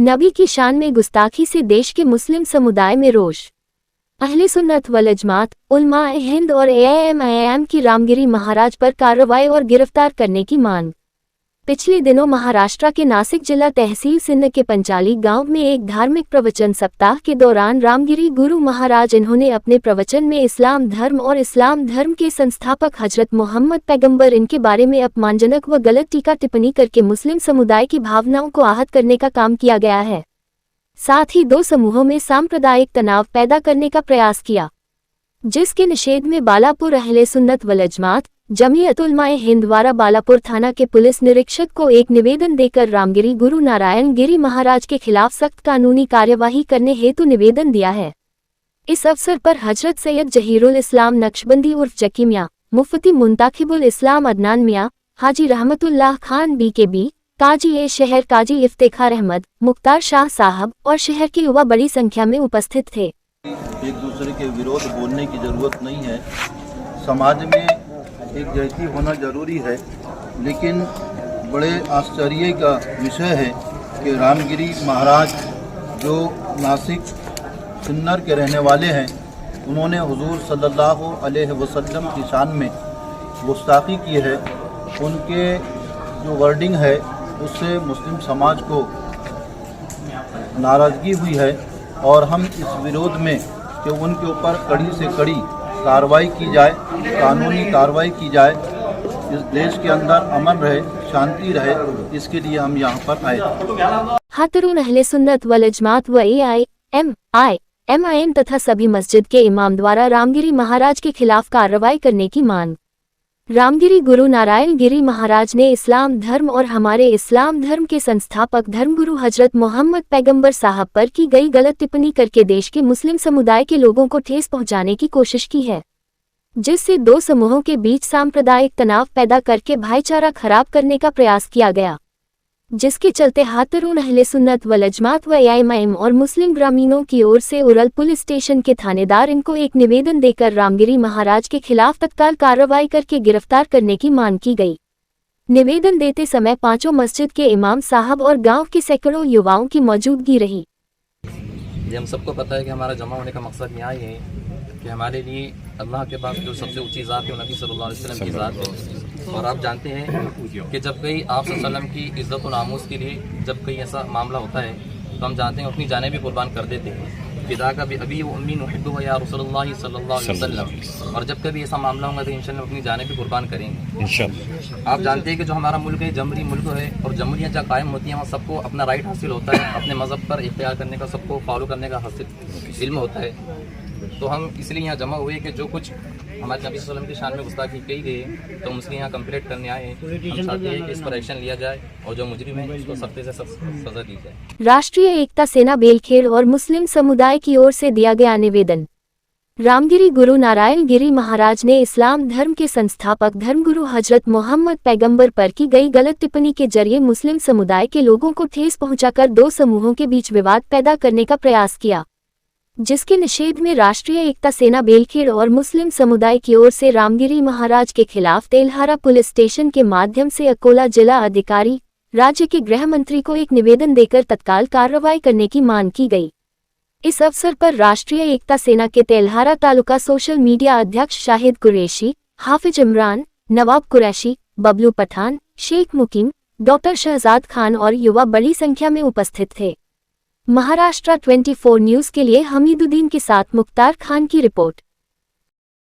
नबी की शान में गुस्ताखी से देश के मुस्लिम समुदाय में रोष। अहले सुन्नत वल जमात, उलमाए हिंद और एएमआईएम की रामगिरी महाराज पर कार्रवाई और गिरफ्तार करने की मांग। पिछले दिनों महाराष्ट्र के नासिक जिला तहसील सिंध के पंचाली गांव में एक धार्मिक प्रवचन सप्ताह के दौरान रामगिरी गुरु महाराज इन्होंने अपने प्रवचन में इस्लाम धर्म और इस्लाम धर्म के संस्थापक हजरत मोहम्मद पैगंबर इनके बारे में अपमानजनक व गलत टीका टिप्पणी करके मुस्लिम समुदाय की भावनाओं को आहत करने का काम किया गया है। साथ ही दो समूहों में सांप्रदायिक तनाव पैदा करने का प्रयास किया, जिसके निषेध में बालापुर अहले सुन्नत वल जमात जमीयत उलमाए हिंद द्वारा बालापुर थाना के पुलिस निरीक्षक को एक निवेदन देकर रामगिरी गुरु नारायण गिरी महाराज के खिलाफ सख्त कानूनी कार्यवाही करने हेतु निवेदन दिया है। इस अवसर पर हजरत सैयद जहीरुल इस्लाम नक्शबंदी उर्फ जकी मियां, मुफ्ती मुंताखिबुल इस्लाम अदनान मियां, हाजी रहमतुल्लाह खान BKB, काजी ए शहर काजी इफ्तेखार अहमद, मुख्तार शाह साहब और शहर के युवा बड़ी संख्या में उपस्थित थे। एक दूसरे के विरोध बोलने की जरूरत नहीं है। समाज में एक जैसी होना जरूरी है, लेकिन बड़े आश्चर्य का विषय है कि रामगिरी महाराज जो नासिक सिन्नर के रहने वाले हैं, उन्होंने हुजूर सल्लल्लाहु अलैहि वसल्लम की शान में गुस्ताखी की है। उनके जो वर्डिंग है उससे मुस्लिम समाज को नाराज़गी हुई है और हम इस विरोध में कि उनके ऊपर कड़ी से कड़ी कार्रवाई की जाए, कानूनी कार्रवाई की जाए, इस देश के अंदर अमन रहे, शांति रहे, इसके लिए हम यहाँ पर आए। हातरून अहले सुन्नत वल जमात व एआईएमआईएम तथा सभी मस्जिद के इमाम द्वारा रामगिरी महाराज के खिलाफ कार्रवाई करने की मांग। रामगिरी गुरु नारायण गिरी महाराज ने इस्लाम धर्म और हमारे इस्लाम धर्म के संस्थापक धर्मगुरु हजरत मोहम्मद पैगंबर साहब पर की गई गलत टिप्पणी करके देश के मुस्लिम समुदाय के लोगों को ठेस पहुंचाने की कोशिश की है, जिससे दो समूहों के बीच सांप्रदायिक तनाव पैदा करके भाईचारा खराब करने का प्रयास किया गया, जिसके चलते हातरून अहले सुन्नत वल जमात व एआईएमआईएम और मुस्लिम ग्रामीणों की ओर से उरल पुलिस स्टेशन के थानेदार इनको एक निवेदन देकर रामगिरी महाराज के खिलाफ तत्काल कार्रवाई करके गिरफ्तार करने की मांग की गई। निवेदन देते समय पांचों मस्जिद के इमाम साहब और गांव के सैकड़ों युवाओं की मौजूदगी रही। ये हम सबको पता है कि हमारा जमा होने का मकसद यहाँ है कि हमारे लिए अल्लाह के पास जो सबसे ऊंची ज़ात है नबी सल्लल्लाहु अलैहि वसल्लम की ज़ात है। और आप जानते हैं कि जब कहीं आप सल्लल्लाहु अलैहि वसल्लम की इज़्ज़त और नामूस के लिए जब कहीं ऐसा मामला होता है तो हम जानते हैं अपनी जानें भी कुर्बान कर देते हैं। फिदा का भी अभी उम्मी नुहिब्बु या रसूलुल्लाह सल्लल्लाहु अलैहि वसल्लम। और जब कभी ऐसा मामला होगा तो इंशाअल्लाह अपनी जानें भी कुर्बान करेंगे इंशाअल्लाह। आप जानते हैं कि जो हमारा मुल्क है जमहूरी मुल्क है और जमहूरियाँ जहाँ कायम होती हैं वहाँ सबको अपना राइट हासिल होता है, अपने मज़हब पर इख्तियार करने का, सबको फॉलो करने का हासिल इल्म होता है। तो हम इसलिए यहाँ जमा हुए कि जो कुछ हमारे नबी सल्लल्लाहु अलैहि वसल्लम की शान में गुस्ताखी की गई तो हम उसके यहाँ कंप्लीट करने आए हैं। हम चाहते हैं कि इस पर एक्शन लिया जाए और जो मुजरिम है उसको सख्त से सख्त सजा दी जाए। राष्ट्रीय एकता सेना बेलखेड़ और मुस्लिम समुदाय की ओर से दिया गया निवेदन। रामगिरी गुरु नारायण गिरी महाराज ने इस्लाम धर्म के संस्थापक धर्मगुरु हजरत मोहम्मद पैगंबर पर की गई गलत टिप्पणी के जरिए मुस्लिम समुदाय के लोगों को ठेस पहुंचाकर दो समूहों के बीच विवाद पैदा करने का प्रयास किया, जिसके निषेध में राष्ट्रीय एकता सेना बेलखेड़ और मुस्लिम समुदाय की ओर से रामगिरी महाराज के खिलाफ तेल्हारा पुलिस स्टेशन के माध्यम से अकोला जिला अधिकारी राज्य के गृह मंत्री को एक निवेदन देकर तत्काल कार्रवाई करने की मांग की गई। इस अवसर पर राष्ट्रीय एकता सेना के तेल्हारा तालुका सोशल मीडिया अध्यक्ष शाहिद कुरैशी, हाफिज इमरान, नवाब कुरैशी, बबलू पठान, शेख मुकीम, डॉक्टर शहजाद खान और युवा बड़ी संख्या में उपस्थित थे। महाराष्ट्र 24 न्यूज़ के लिए हमीदुद्दीन के साथ मुख्तार खान की रिपोर्ट।